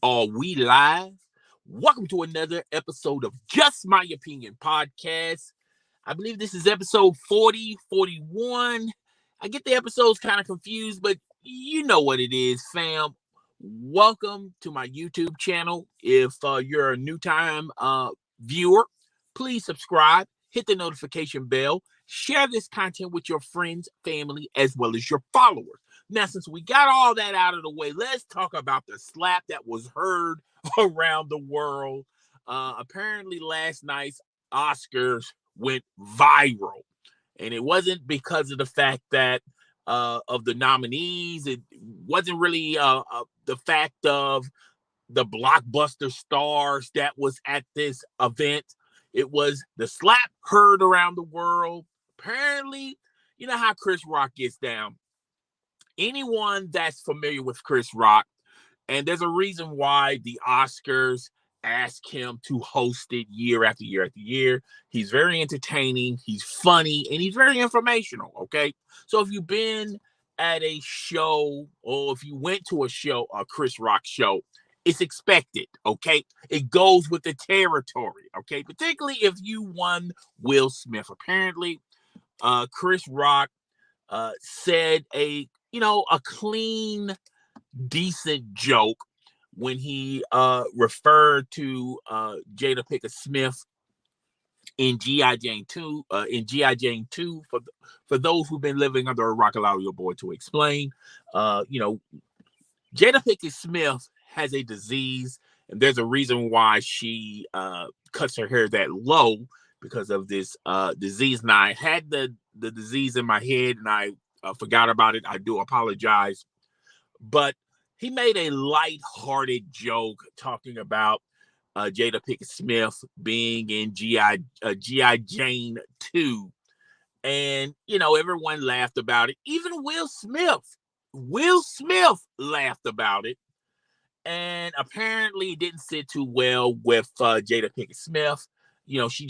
Are we live? Welcome to another episode of Just My Opinion podcast. I believe this is episode 40, 41. I get the episodes kind of confused, but you know what it is, fam. Welcome to my YouTube channel. If you're a new time viewer, please subscribe, hit the notification bell, share this content with your friends, family, as well as your followers. Now, since we got all that out of the way, let's talk about the slap that was heard around the world. Apparently, last night's Oscars went viral, and it wasn't because of the fact that of the nominees. It wasn't really the fact of the blockbuster stars that was at this event. It was the slap heard around the world. Apparently, you know how Chris Rock gets down. Anyone that's familiar with Chris Rock, and there's a reason why the Oscars ask him to host it year after year after year. He's very entertaining, he's funny, and he's very informational. Okay. So if you've been at a show or if you went to a show, a Chris Rock show, it's expected. Okay. It goes with the territory. Okay. Particularly if you won Will Smith. Apparently, Chris Rock said a clean, decent joke when he referred to Jada Pinkett Smith in G.I. Jane 2. In G.I. Jane 2, for those who've been living under a rock, allow your boy to explain. Jada Pinkett Smith has a disease, and there's a reason why she cuts her hair that low because of this disease. Now, I had the disease in my head, and I forgot about it. I do apologize. But he made a light-hearted joke talking about Jada Pinkett Smith being in G.I. Jane 2. And, everyone laughed about it. Even Will Smith laughed about it. And apparently it didn't sit too well with Jada Pinkett Smith. You can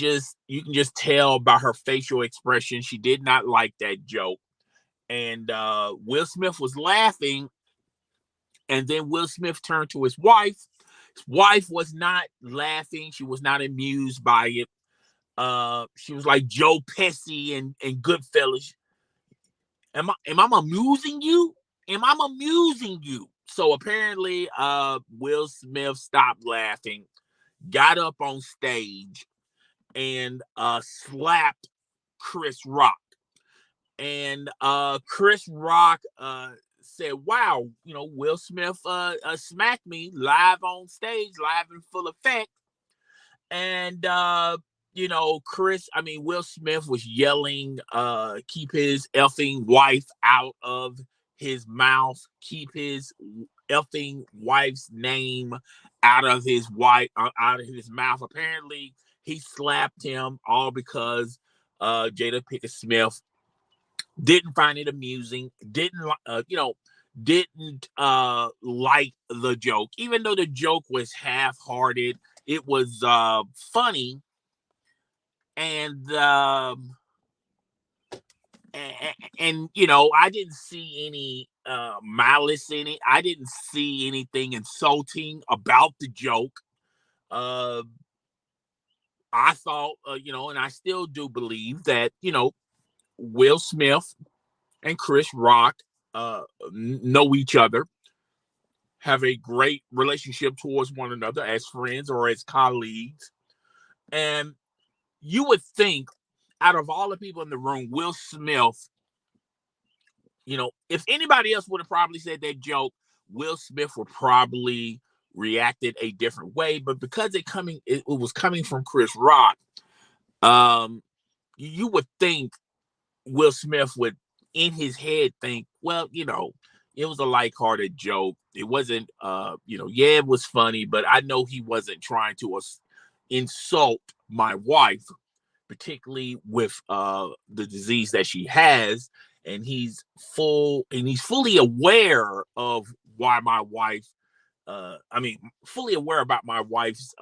just tell by her facial expression, she did not like that joke. And Will Smith was laughing. And then Will Smith turned to his wife. His wife was not laughing. She was not amused by it. She was like Joe Pesci and Goodfellas. Am I amusing you? Am I amusing you? So apparently, Will Smith stopped laughing, got up on stage, and slapped Chris Rock. And Chris Rock said, "Wow, Will Smith smacked me live on stage, live in full effect." And Will Smith was yelling, "Keep his effing wife out of his mouth. Keep his effing wife's name out of his mouth." Apparently, he slapped him all because Jada Pinkett Smith didn't find it amusing, didn't like the joke, even though the joke was half-hearted. It was funny, and I didn't see any malice in it. I didn't see anything insulting about the joke. I thought, and I still do believe that Will Smith and Chris Rock know each other, have a great relationship towards one another as friends or as colleagues. And you would think, out of all the people in the room, Will Smith, if anybody else would have probably said that joke, Will Smith would probably reacted a different way. But because it was coming from Chris Rock, you would think Will Smith would, in his head, think, well, it was a lighthearted joke. It wasn't, it was funny, but I know he wasn't trying to insult my wife, particularly with the disease that she has. And he's fully aware of why my wife, fully aware about my wife's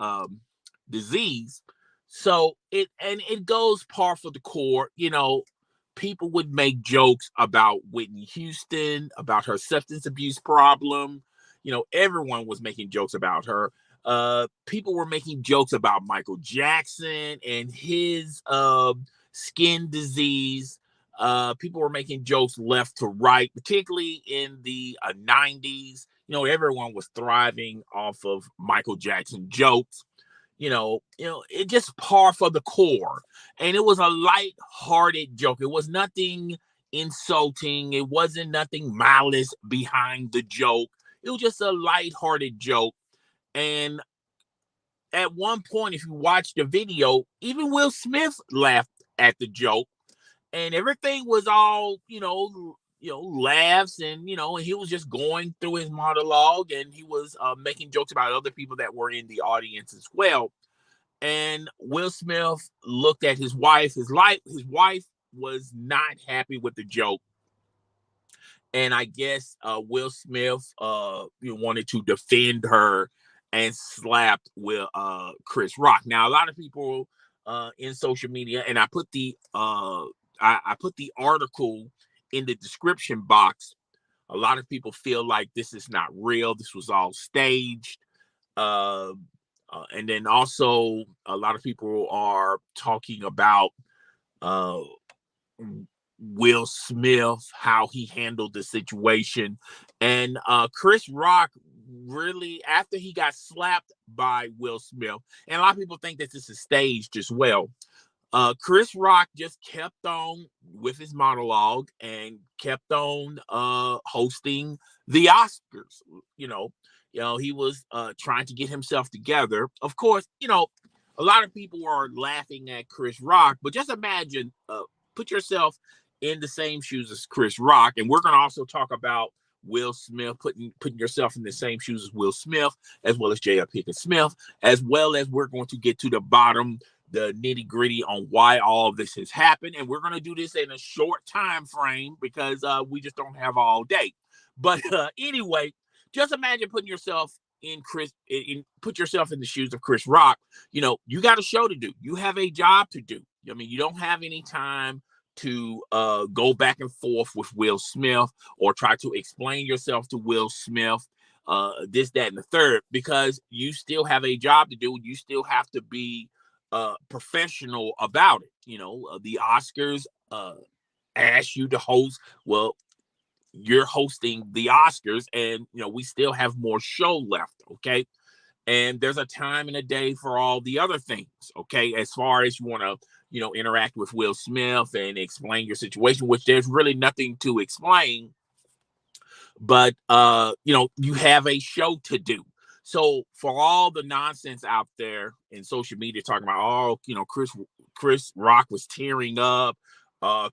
disease. So it goes par for the course. People would make jokes about Whitney Houston, about her substance abuse problem. everyone was making jokes about her. People were making jokes about Michael Jackson and his skin disease. People were making jokes left to right, particularly in the 90s. Everyone was thriving off of Michael Jackson jokes. It just par for the core. And it was a light-hearted joke. It was nothing insulting. It wasn't nothing malice behind the joke. It was just a light-hearted joke. And at one point, if you watch the video, even Will Smith laughed at the joke. And everything was all, laughs and he was just going through his monologue, and he was making jokes about other people that were in the audience as well. And Will Smith looked at his wife. His wife was not happy with the joke. And I guess Will Smith wanted to defend her and slapped with Chris Rock. Now, a lot of people in social media, and I put the article in the description box. A lot of people feel like this is not real. This was all staged. And then also a lot of people are talking about Will Smith, how he handled the situation. And Chris Rock really, after he got slapped by Will Smith, and a lot of people think that this is staged as well. Chris Rock just kept on with his monologue and kept on hosting the Oscars. He was trying to get himself together. Of course, a lot of people are laughing at Chris Rock, but just imagine, put yourself in the same shoes as Chris Rock. And we're going to also talk about Will Smith, putting yourself in the same shoes as Will Smith, as well as Jada Pinkett Smith, as well as we're going to get to the bottom, the nitty gritty on why all of this has happened. And we're going to do this in a short time frame because we just don't have all day. But anyway, just imagine putting yourself put yourself in the shoes of Chris Rock. You got a show to do. You have a job to do. I mean, you don't have any time to go back and forth with Will Smith or try to explain yourself to Will Smith, this, that, and the third, because you still have a job to do. You still have to be professional about it. The Oscars ask you to host. Well, you're hosting the Oscars, and we still have more show left. Okay. And there's a time and a day for all the other things. Okay. As far as you want to, interact with Will Smith and explain your situation, which there's really nothing to explain, but you have a show to do. So for all the nonsense out there in social media talking about, Chris Rock was tearing up,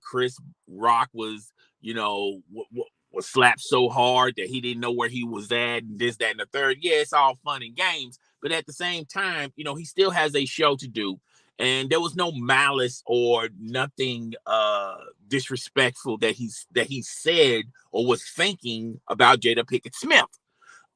Chris Rock was, was slapped so hard that he didn't know where he was at, and this, that, and the third. Yeah, it's all fun and games, but at the same time, he still has a show to do. And there was no malice or nothing disrespectful that he said or was thinking about Jada Pinkett Smith.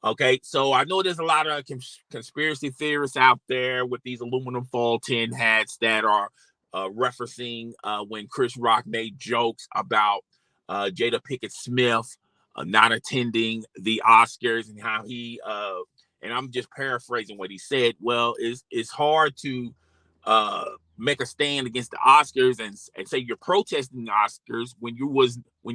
Okay, so I know there's a lot of conspiracy theorists out there with these aluminum foil tin hats that are referencing when Chris Rock made jokes about Jada Pinkett Smith not attending the Oscars, and how he and I'm just paraphrasing what he said. Well, it's hard to make a stand against the Oscars and say you're protesting the Oscars when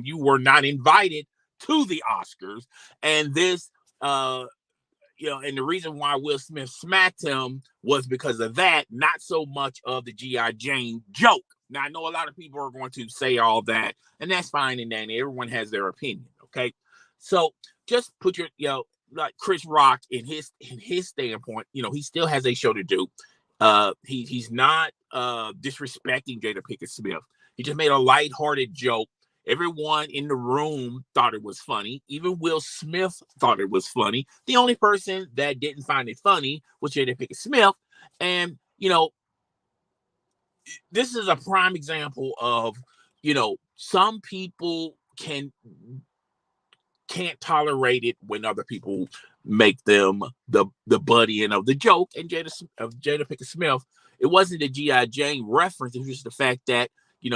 you were not invited to the Oscars. And this and the reason why Will Smith smacked him was because of that, not so much of the G.I. Jane joke. Now, I know a lot of people are going to say all that, and that's fine and dandy. Everyone has their opinion, okay? So just put your, like Chris Rock in his standpoint, he still has a show to do. He's not disrespecting Jada Pinkett Smith. He just made a lighthearted joke. Everyone in the room thought it was funny. Even Will Smith thought it was funny. The only person that didn't find it funny was Jada Pinkett Smith. And, this is a prime example of, some people can't tolerate it when other people make them the buddy end of the joke. And Jada Pinkett Smith, it wasn't a G.I. Jane reference. It was just the fact that,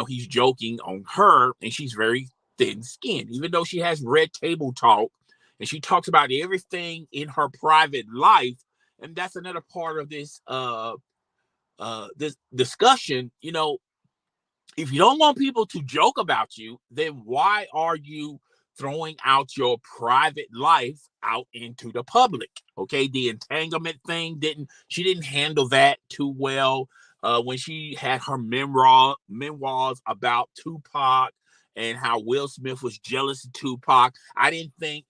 he's joking on her, and she's very thin-skinned. Even though she has red table talk and she talks about everything in her private life. And that's another part of this discussion. If you don't want people to joke about you, then why are you throwing out your private life out into the public? Okay, the entanglement thing she didn't handle that too well when she had her memoirs about Tupac and how Will Smith was jealous of Tupac. I didn't think,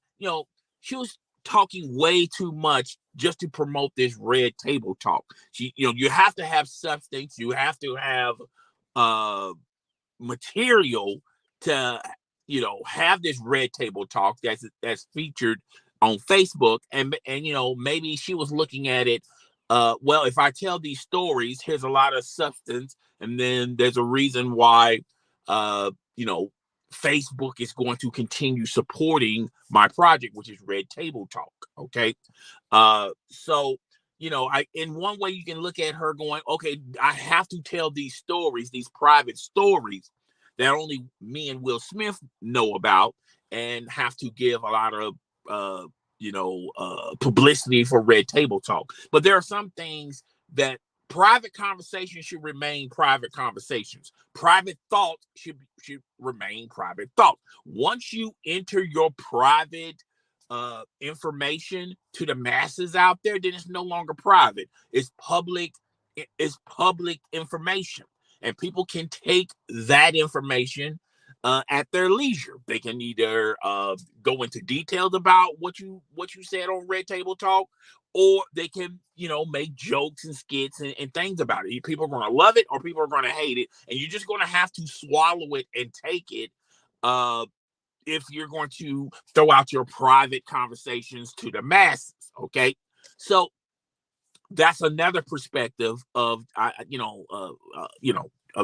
she was talking way too much just to promote this red table talk. You have to have substance. You have to have material to have this red table talk that's featured on Facebook. And maybe she was looking at it, well, if I tell these stories, here's a lot of substance, and then there's a reason why Facebook is going to continue supporting my project, which is red table talk. Okay. So in one way you can look at her going, okay, I have to tell these stories, these private stories that only me and Will Smith know about, and have to give a lot of publicity for red table talk. But there are some things that private conversations should remain private conversations. Private thoughts should remain private thoughts. Once you enter your private information to the masses out there, then it's no longer private. It's public. It's public information, and people can take that information at their leisure. They can either go into details about what you said on Red Table Talk, or they can make jokes and skits and things about it. People are going to love it, or people are going to hate it, and you're just going to have to swallow it and take it. If you're going to throw out your private conversations to the masses, okay? So that's another perspective of of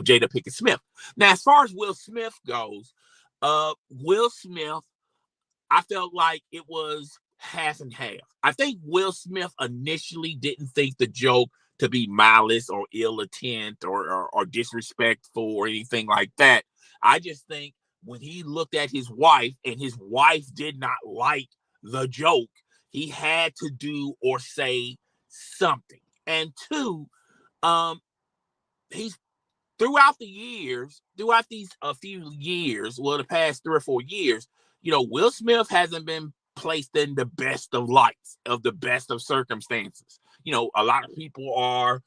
Jada Pinkett Smith. Now, as far as Will Smith goes, Will Smith, I felt like it was half and half. I think Will Smith initially didn't think the joke to be malice or ill intent or disrespectful or anything like that. I just think when he looked at his wife and his wife did not like the joke, he had to do or say something. And two, he's throughout these a few years, well, the past 3 or 4 years, Will Smith hasn't been placed in the best of lights, of the best of circumstances. A lot of people are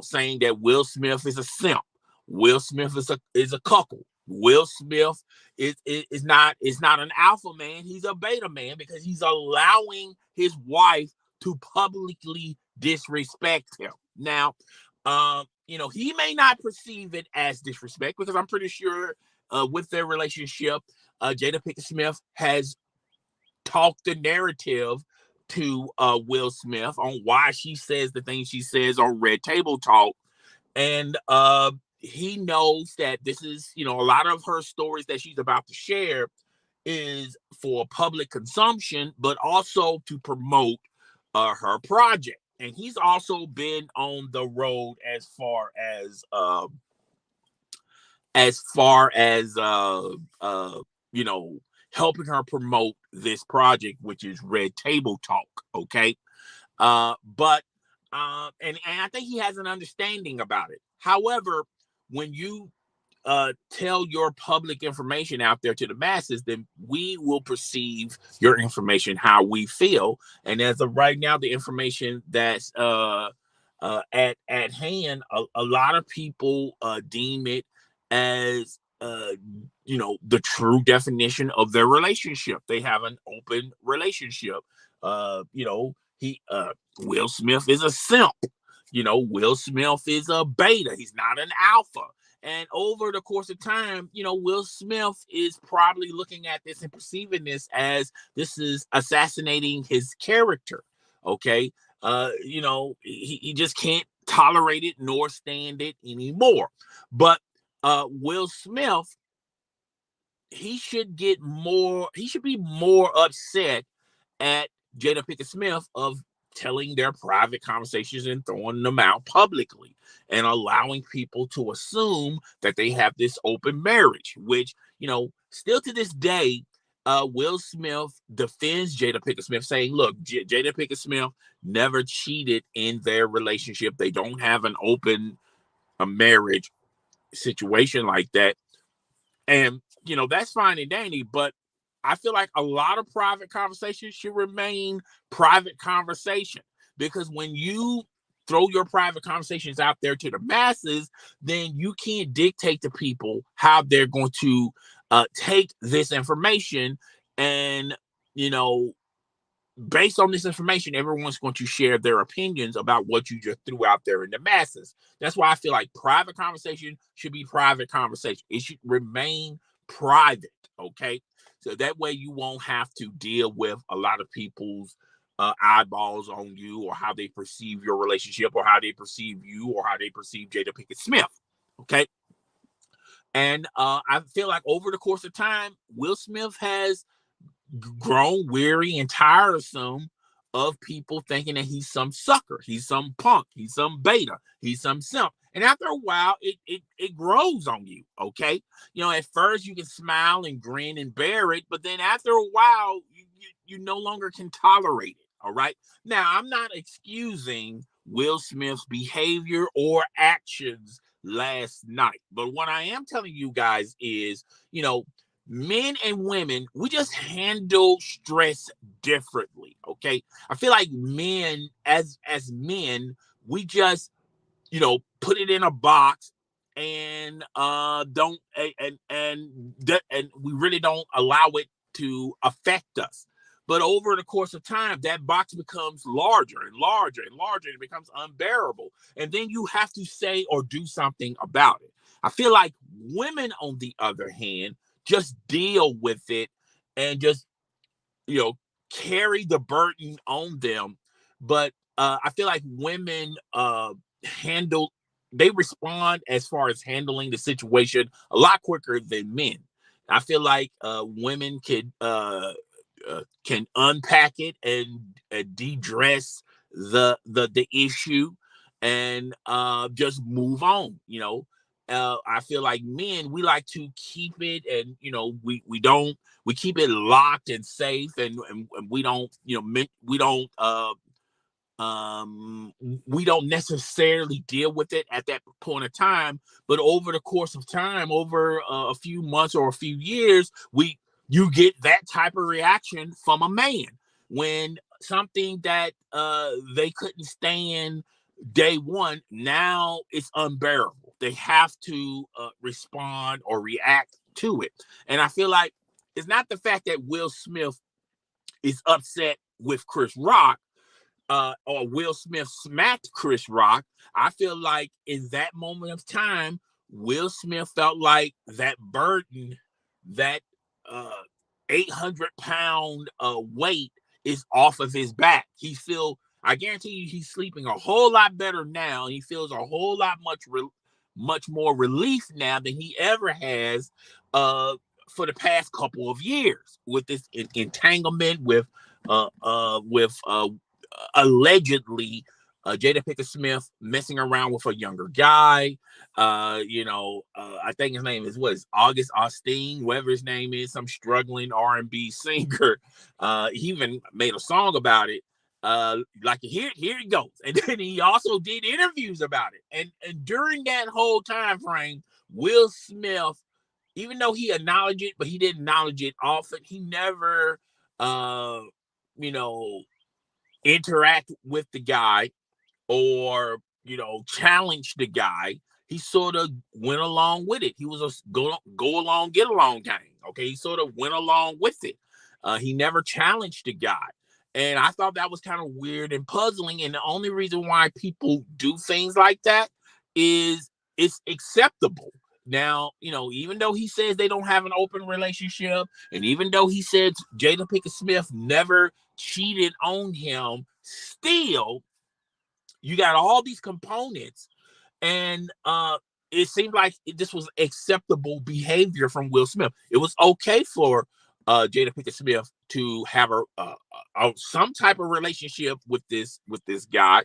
saying that Will Smith is a simp. Will Smith is a cuckold. Will Smith is not an alpha man. He's a beta man, because he's allowing his wife to publicly disrespect him. Now, he may not perceive it as disrespect, because I'm pretty sure with their relationship, Jada Pinkett Smith has talked the narrative to Will Smith on why she says the things she says on Red Table Talk. And he knows that this is, a lot of her stories that she's about to share is for public consumption, but also to promote her project. And he's also been on the road as far as helping her promote this project, which is Red Table Talk. Okay. But I think he has an understanding about it. However, when you tell your public information out there to the masses, then we will perceive your information how we feel. And as of right now, the information that's at hand, a lot of people deem it as the true definition of their relationship. They have an open relationship. Will Smith is a simp. Will Smith is a beta. He's not an alpha. And over the course of time, Will Smith is probably looking at this and perceiving this as this is assassinating his character. Okay. He just can't tolerate it nor stand it anymore. But Will Smith, he should be more upset at Jada Pinkett Smith of telling their private conversations and throwing them out publicly and allowing people to assume that they have this open marriage, which, still to this day, Will Smith defends Jada Pinkett Smith, saying, "Look, Jada Pinkett Smith never cheated in their relationship. They don't have an open a marriage situation like that." And that's fine and dandy, but I feel like a lot of private conversations should remain private conversation, because when you throw your private conversations out there to the masses, then you can't dictate to people how they're going to take this information. And you know based on this information, everyone's going to share their opinions about what you just threw out there in the masses. That's why I feel like private conversation should be private conversation. It should remain private, okay? So that way you won't have to deal with a lot of people's eyeballs on you, or how they perceive your relationship, or how they perceive you, or how they perceive Jada Pinkett Smith, okay? And I feel like over the course of time, Will Smith has grown weary and tiresome of people thinking that he's some sucker, he's some punk, he's some beta, he's some simp. And after a while, it grows on you, okay? At first you can smile and grin and bear it, but then after a while, you no longer can tolerate it, all right? Now, I'm not excusing Will Smith's behavior or actions last night, but what I am telling you guys is, men and women, we just handle stress differently, okay? I feel like men, as men, we just put it in a box, and don't and we really don't allow it to affect us. But over the course of time, that box becomes larger and larger and larger, and it becomes unbearable, and then you have to say or do something about it. I feel like women, on the other hand, just deal with it, and just you know carry the burden on them. But I feel like women handle they respond, as far as handling the situation, a lot quicker than men. I feel like women can unpack it and de-dress the issue, and just move on. I feel like men, we like to keep it, and we keep it locked and safe, and we don't we don't necessarily deal with it at that point of time. But over the course of time, over a few months or a few years, you get that type of reaction from a man, when something that they couldn't stand day one, now it's unbearable. They have to respond or react to it. And I feel like it's not the fact that Will Smith is upset with Chris Rock, or Will Smith smacked Chris Rock. I feel like in that moment of time, Will Smith felt like that burden, that 800-pound weight, is off of his back. I guarantee you, he's sleeping a whole lot better now. He feels a whole lot much more relief now than he ever has for the past couple of years, with this entanglement with allegedly Jada Pinkett Smith messing around with a younger guy. I think his name is August Austin, whatever his name is, some struggling R&B singer. He even made a song about it. Like here it goes, and then he also did interviews about it. And during that whole time frame, Will Smith, even though he acknowledged it, but he didn't acknowledge it often. He never, you know, interact with the guy, or challenge the guy. He sort of went along with it. He was a go along, get along gang. Okay, he sort of went along with it. He never challenged the guy, and I thought that was kind of weird and puzzling. And the only reason why people do things like that is it's acceptable. Now, even though he says they don't have an open relationship, and even though he said Jada Pinkett Smith never cheated on him, still you got all these components, and it seemed like this was acceptable behavior from Will Smith. It was okay for Jada Pinkett Smith to have some type of relationship with this guy,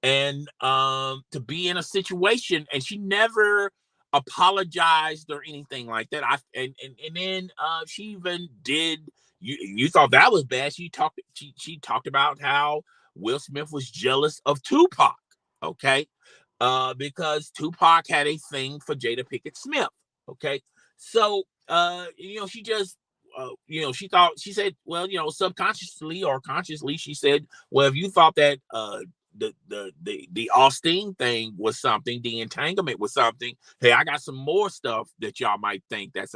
and to be in a situation, and she never apologized or anything like that. And then she even did. You thought that was bad. She talked about how Will Smith was jealous of Tupac. Okay, because Tupac had a thing for Jada Pinkett Smith. Okay, so she just she said, well, subconsciously or consciously, she said, well, if you thought that the Austin thing was something, the entanglement was something, hey, I got some more stuff that y'all might think that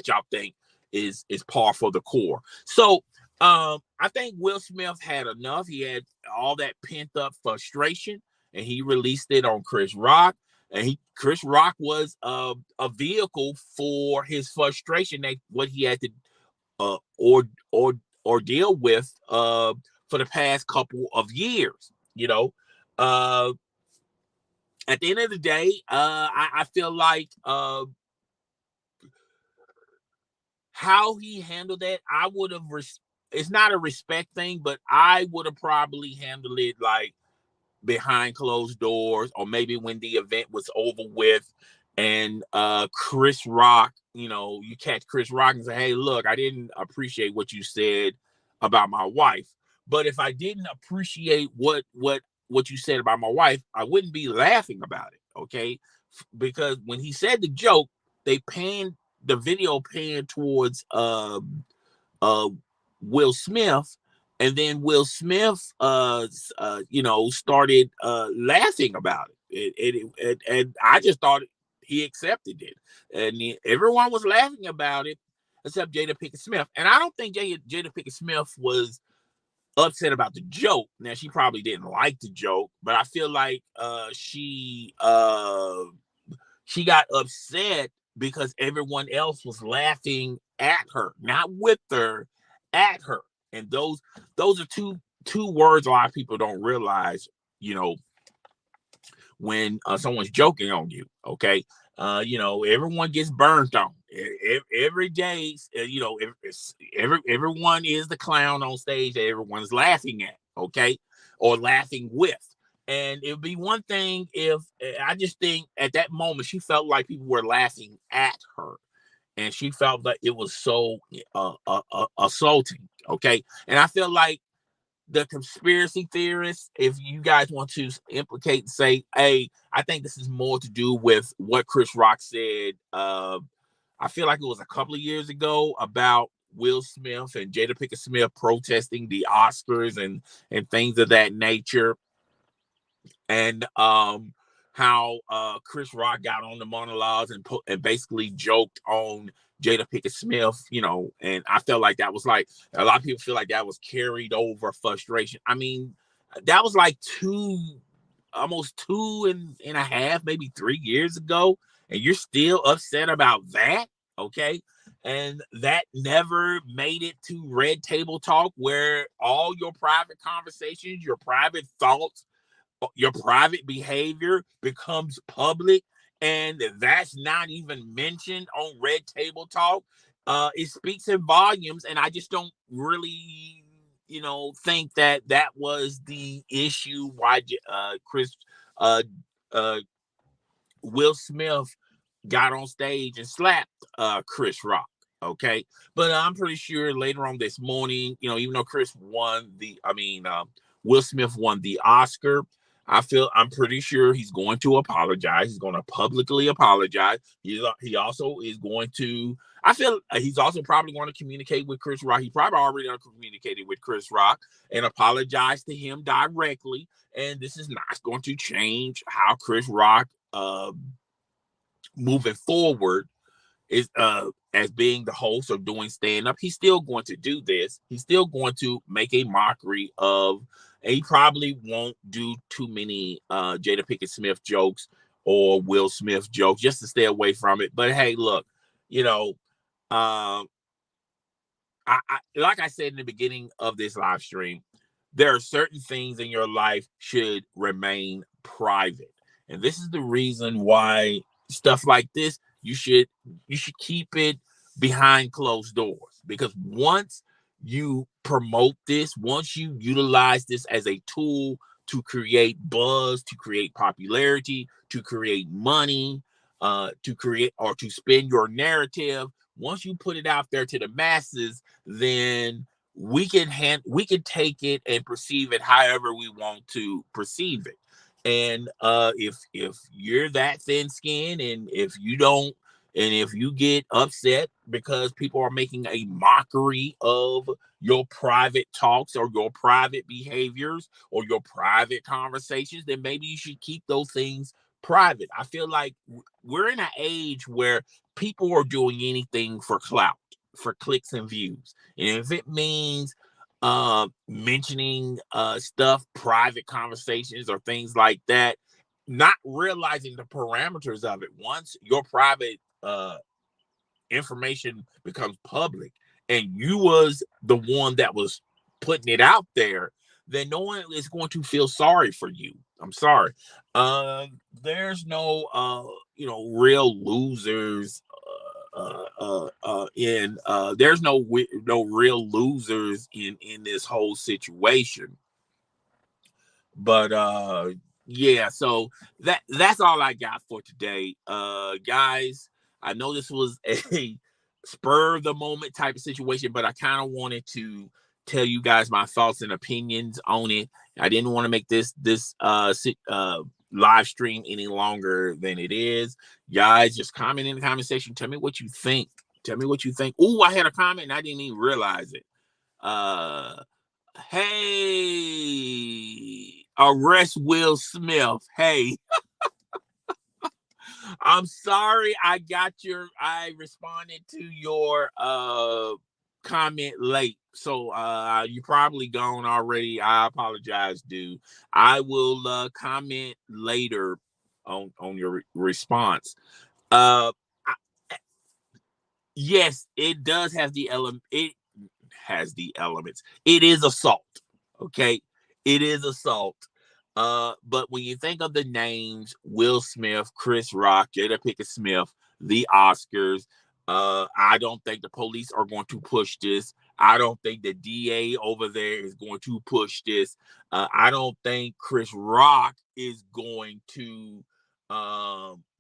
y'all think is par for the core. So I think Will Smith had enough. He had all that pent up frustration, and he released it on Chris Rock. And Chris Rock was a vehicle for his frustration, that what he had to or deal with for the past couple of years. At the end of the day, I feel like how he handled that, I would have. It's not a respect thing, but I would have probably handled it like behind closed doors, or maybe when the event was over with, and Chris Rock, you catch Chris Rock and say, hey, look, I didn't appreciate what you said about my wife. But if I didn't appreciate what you said about my wife, I wouldn't be laughing about it. Okay, because when he said the joke, the video panned towards Will Smith, and then Will Smith started laughing about it. And I just thought he accepted it, and everyone was laughing about it except Jada Pinkett Smith. And I don't think Jada Pinkett Smith was upset about the joke. Now, she probably didn't like the joke, but I feel like she got upset because everyone else was laughing at her, not with her, at her. And those are two words a lot of people don't realize, when someone's joking on you. Okay, everyone gets burned on every day. Everyone is the clown on stage that everyone's laughing at. Okay, or laughing with. And it would be one thing if, I just think at that moment she felt like people were laughing at her, and she felt that it was so assaulting. Okay, and I feel like the conspiracy theorists, if you guys want to implicate and say, hey, I think this is more to do with what Chris Rock said. I feel like it was a couple of years ago about Will Smith and Jada Pinkett Smith protesting the Oscars and things of that nature. And how Chris Rock got on the monologues and basically joked on Jada Pinkett Smith, and I felt like that was like, a lot of people feel like that was carried over frustration. I mean, that was like almost 2.5, maybe 3 years ago, and you're still upset about that. Okay. And that never made it to Red Table Talk, where all your private conversations, your private thoughts, your private behavior becomes public, and that's not even mentioned on Red Table Talk. It speaks in volumes, and I just don't really, think that was the issue why Will Smith got on stage and slapped Chris Rock. Okay, but I'm pretty sure later on this morning, even though Will Smith won the Oscar, I'm pretty sure he's going to apologize. He's going to publicly apologize. He also is going to. I feel he's also probably going to communicate with Chris Rock. He probably already communicated with Chris Rock and apologized to him directly. And this is not going to change how Chris Rock moving forward is as being the host or doing stand-up. He's still going to do this. He's still going to make a mockery of, and he probably won't do too many Jada Pinkett Smith jokes or Will Smith jokes, just to stay away from it. But hey, look, I like I said in the beginning of this live stream, there are certain things in your life should remain private. And this is the reason why stuff like this, you should keep it behind closed doors, because once you promote this, once you utilize this as a tool to create buzz, to create popularity, to create money, to create or to spin your narrative. Once you put it out there to the masses, then we can take it and perceive it however we want to perceive it. And if you're that thin skinned, and if you get upset because people are making a mockery of your private talks or your private behaviors or your private conversations, then maybe you should keep those things private. I feel like we're in an age where people are doing anything for clout, for clicks and views. And if it means mentioning stuff, private conversations or things like that, not realizing the parameters of it. Once your private information becomes public and you was the one that was putting it out there, then no one is going to feel sorry for you. I'm sorry. There's no real losers in there's no real losers in this whole situation. But yeah, so that's all I got for today. Guys, I know this was a spur of the moment type of situation, but I kind of wanted to tell you guys my thoughts and opinions on it. I didn't want to make this live stream any longer than it is. Guys, just comment in the comment section. Tell me what you think. Tell me what you think. Oh, I had a comment and I didn't even realize it. Hey, arrest Will Smith. Hey, I'm sorry I responded to your comment late. So you probably gone already. I apologize, dude. I will comment later on your response. Yes, it does have the element. It has the elements. It is assault. Okay, it is assault. But when you think of the names Will Smith, Chris Rock, Jada Pinkett Smith, the Oscars, I don't think the police are going to push this. I don't think the DA over there is going to push this. I don't think Chris Rock is going to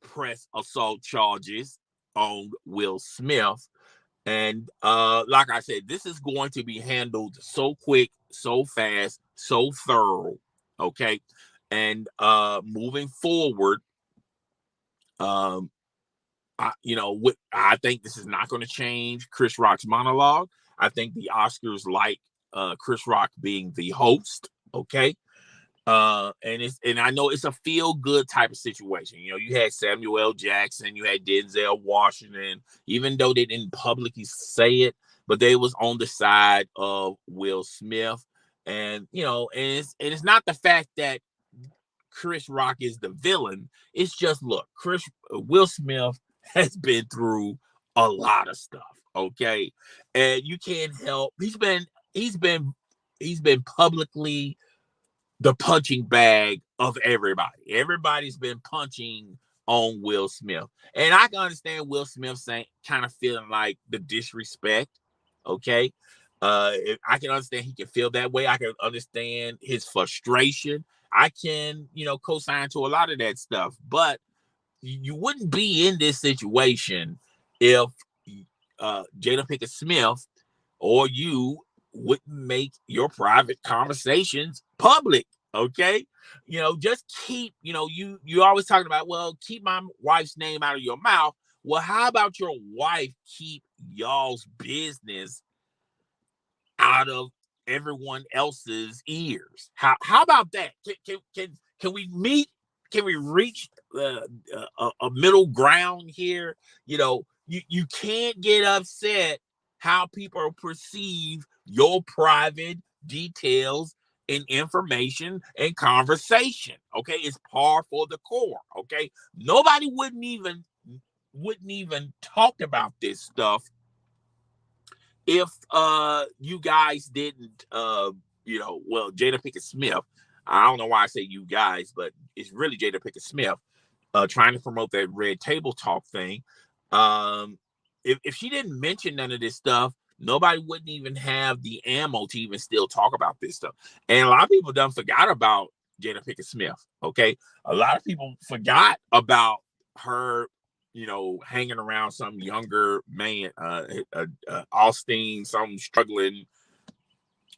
press assault charges on Will Smith. And like I said, this is going to be handled so quick, so fast, so thorough. Okay. And moving forward, I think this is not going to change Chris Rock's monologue. I think the Oscars like Chris Rock being the host. Okay. And I know it's a feel good type of situation. You know, you had Samuel L. Jackson, you had Denzel Washington, even though they didn't publicly say it, but they was on the side of Will Smith. And it's not the fact that Chris Rock is the villain. It's just, look, Will Smith has been through a lot of stuff. Okay, and you can't help. He's been publicly the punching bag of everybody. Everybody's been punching on Will Smith. And I can understand Will Smith saying, kind of feeling like the disrespect. Okay. I can understand he can feel that way. I can understand his frustration. I can, co-sign to a lot of that stuff. But you wouldn't be in this situation if Jada Pinkett Smith or you wouldn't make your private conversations public. Okay. Just keep, you always talking about, well, keep my wife's name out of your mouth. Well, how about your wife keep y'all's business out of everyone else's ears? How about that? Can we meet? Can we reach a middle ground here? You can't get upset how people perceive your private details and information and conversation. Okay, it's par for the core. Okay, nobody wouldn't even talk about this stuff if you guys didn't Jada Pinkett Smith. I don't know why I say you guys, but it's really Jada Pinkett Smith trying to promote that Red Table Talk thing. If she didn't mention none of this stuff, nobody wouldn't even have the ammo to even still talk about this stuff. And a lot of people done forgot about Jada Pinkett Smith. Okay, a lot of people forgot about her hanging around some younger man, Austin, some struggling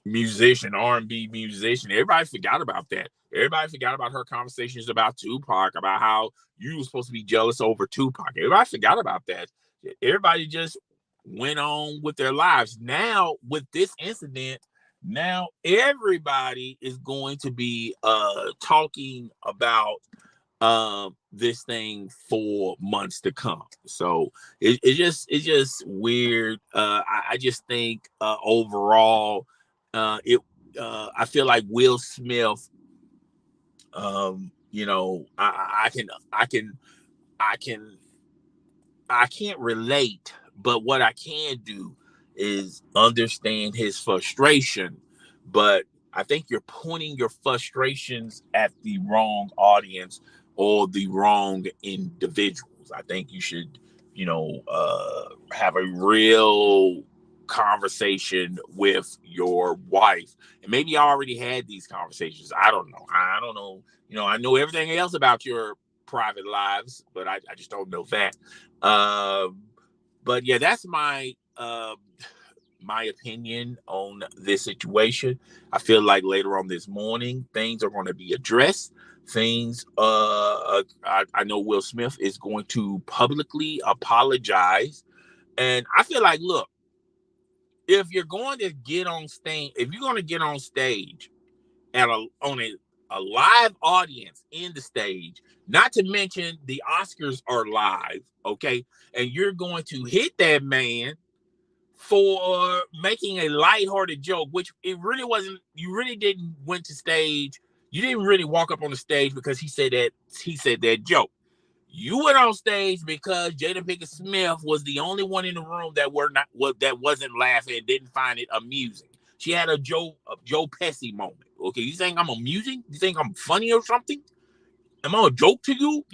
musician, R&B musician. Everybody forgot about that. Everybody forgot about her conversations about Tupac, about how you were supposed to be jealous over Tupac. Everybody forgot about that. Everybody just went on with their lives. Now, with this incident, now everybody is going to be talking about this thing for months to come. So it's just weird. I just think overall, I feel like Will Smith. I can't relate, but what I can do is understand his frustration. But I think you're pointing your frustrations at the wrong audience or the wrong individuals. I think you should, have a real conversation with your wife. And maybe you already had these conversations. I don't know. I don't know. I know everything else about your private lives, but I just don't know that. But yeah, that's my opinion on this situation. I feel like later on this morning, things are going to be addressed. I know Will Smith is going to publicly apologize. And I feel like, look, if you're going to get on stage, on a live audience in the stage, not to mention the Oscars are live, okay, and you're going to hit that man for making a lighthearted joke, which it really wasn't. You really didn't went to stage. You didn't really walk up on the stage because he said that joke. You went on stage because Jada Pinkett Smith was the only one in the room that wasn't laughing and didn't find it amusing. She had a Joe Pesci moment. Okay, you think I'm amusing? You think I'm funny or something? Am I a joke to you?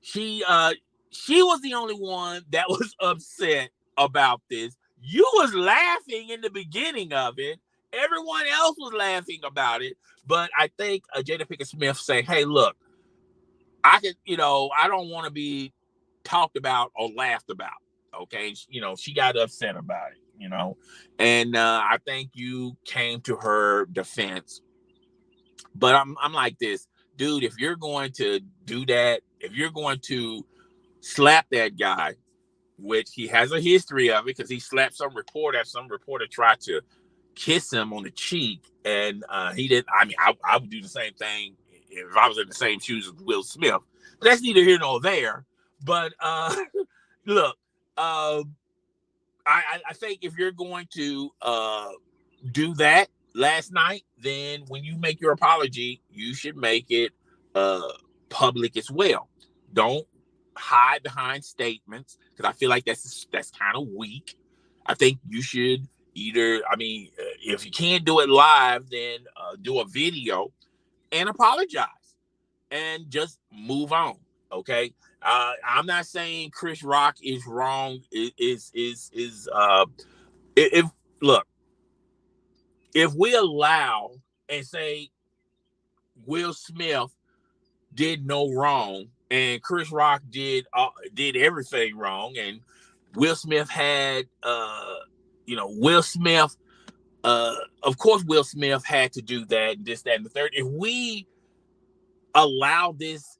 She was the only one that was upset about this. You was laughing in the beginning of it. Everyone else was laughing about it. But I think Jada Pinkett Smith saying, "Hey, look, I don't want to be talked about or laughed about." Okay, she got upset about it. And I think you came to her defense. But I'm like this, dude. If you're going to do that, if you're going to slap that guy, which he has a history of it because he slapped some reporter. Some reporter tried to kiss him on the cheek, and he didn't. I mean, I would do the same thing if I was in the same shoes as Will Smith. But that's neither here nor there. But look, I think if you're going to do that last night, then when you make your apology, you should make it public as well. Don't hide behind statements because I feel like that's kind of weak. I think you should if you can't do it live, then do a video and apologize and just move on. Okay. I'm not saying Chris Rock is wrong. If look, if we allow and say Will Smith did no wrong and Chris Rock did everything wrong, and Will Smith had Will Smith of course Will Smith had to do that, this, that, and the third. If we allow this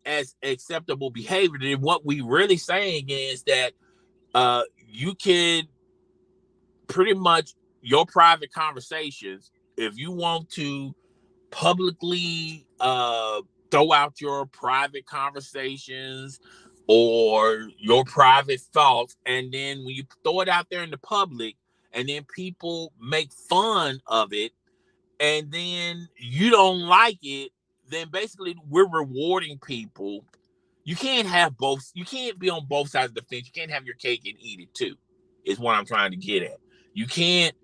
as acceptable behavior, then what we really saying is that you can pretty much your private conversations, if you want to publicly throw out your private conversations or your private thoughts, and then when you throw it out there in the public and then people make fun of it and then you don't like it, then basically we're rewarding people. You can't have both. You can't be on both sides of the fence. You can't have your cake and eat it too, is what I'm trying to get at. You can't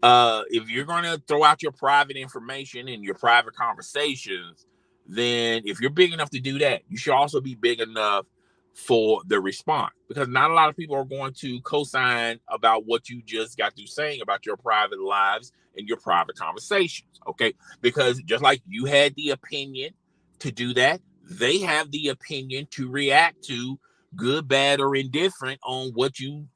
if you're going to throw out your private information and your private conversations, then if you're big enough to do that, you should also be big enough for the response, because not a lot of people are going to co-sign about what you just got through saying about your private lives and your private conversations. Okay, because just like you had the opinion to do that, they have the opinion to react to good, bad, or indifferent on what you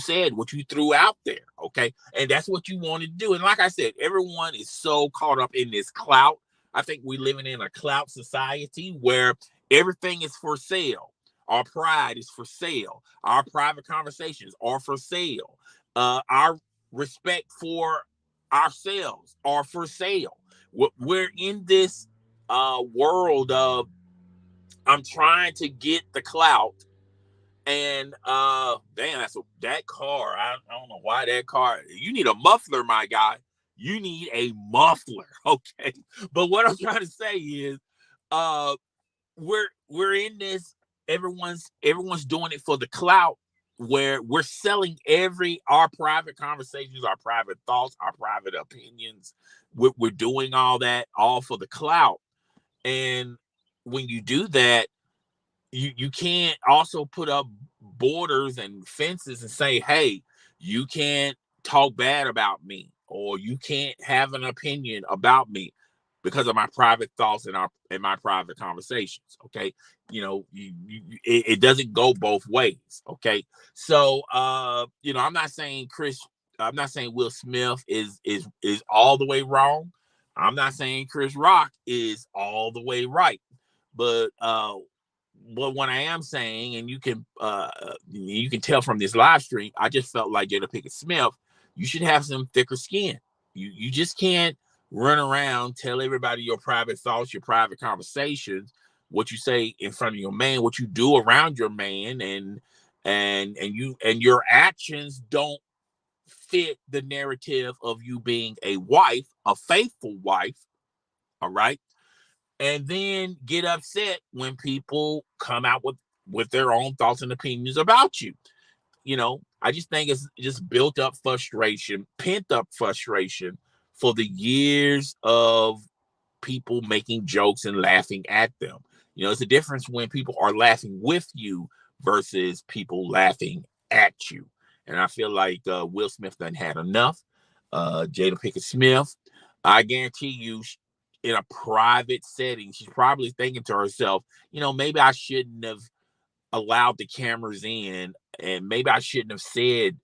said, what you threw out there. Okay. And that's what you want to do. And like I said, everyone is so caught up in this clout. I think we're living in a clout society where everything is for sale. Our pride is for sale. Our private conversations are for sale. Our respect for ourselves are for sale. We're in this world of I'm trying to get the clout. And damn, that car. I don't know why that car. You need a muffler, my guy. You need a muffler, okay? But what I'm trying to say is, uh, we're in this. Everyone's doing it for the clout, where we're selling our private conversations, our private thoughts, our private opinions. We're doing all that all for the clout, and when you do that, you can't also put up borders and fences and say, hey, you can't talk bad about me, or you can't have an opinion about me because of my private thoughts and my private conversations. Okay. It doesn't go both ways. Okay. So I'm not saying Will Smith is all the way wrong. I'm not saying Chris Rock is all the way right. But what I am saying, and you can tell from this live stream, I just felt like Jada Pinkett Smith, you should have some thicker skin. You just can't run around, tell everybody your private thoughts, your private conversations, what you say in front of your man, what you do around your man, and your actions don't fit the narrative of you being a wife, a faithful wife. All right. And then get upset when people come out with their own thoughts and opinions about you. I just think it's just built up frustration, pent up frustration for the years of people making jokes and laughing at them. It's a difference when people are laughing with you versus people laughing at you. And I feel like Will Smith done had enough. Jada Pinkett Smith, I guarantee you, in a private setting, she's probably thinking to herself, maybe I shouldn't have allowed the cameras in, and maybe I shouldn't have said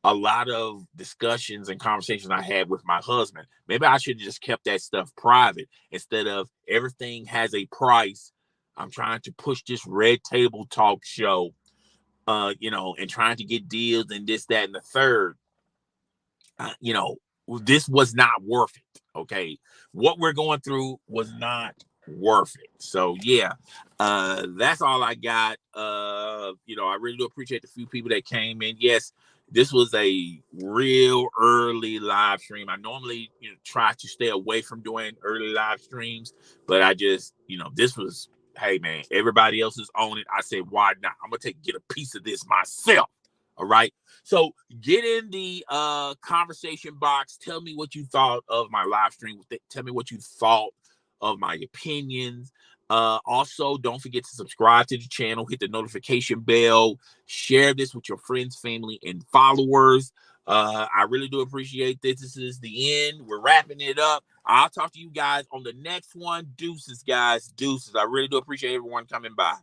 a lot of discussions and conversations I had with my husband. Maybe I should have just kept that stuff private instead of everything has a price. I'm trying to push this red table talk show, and trying to get deals and this, that, and the third. This was not worth it. Okay. What we're going through was not worth it. So yeah, that's all I got. I really do appreciate the few people that came in. Yes, this was a real early live stream. I normally, try to stay away from doing early live streams, but I just, this was, hey man, everybody else is on it. I said, why not? I'm gonna get a piece of this myself. All right. So get in the conversation box. Tell me what you thought of my live stream. Tell me what you thought of my opinions. Also, don't forget to subscribe to the channel, hit the notification bell, share this with your friends, family, and followers. I really do appreciate this. This is the end. We're wrapping it up. I'll talk to you guys on the next one. Deuces, guys. Deuces. I really do appreciate everyone coming by.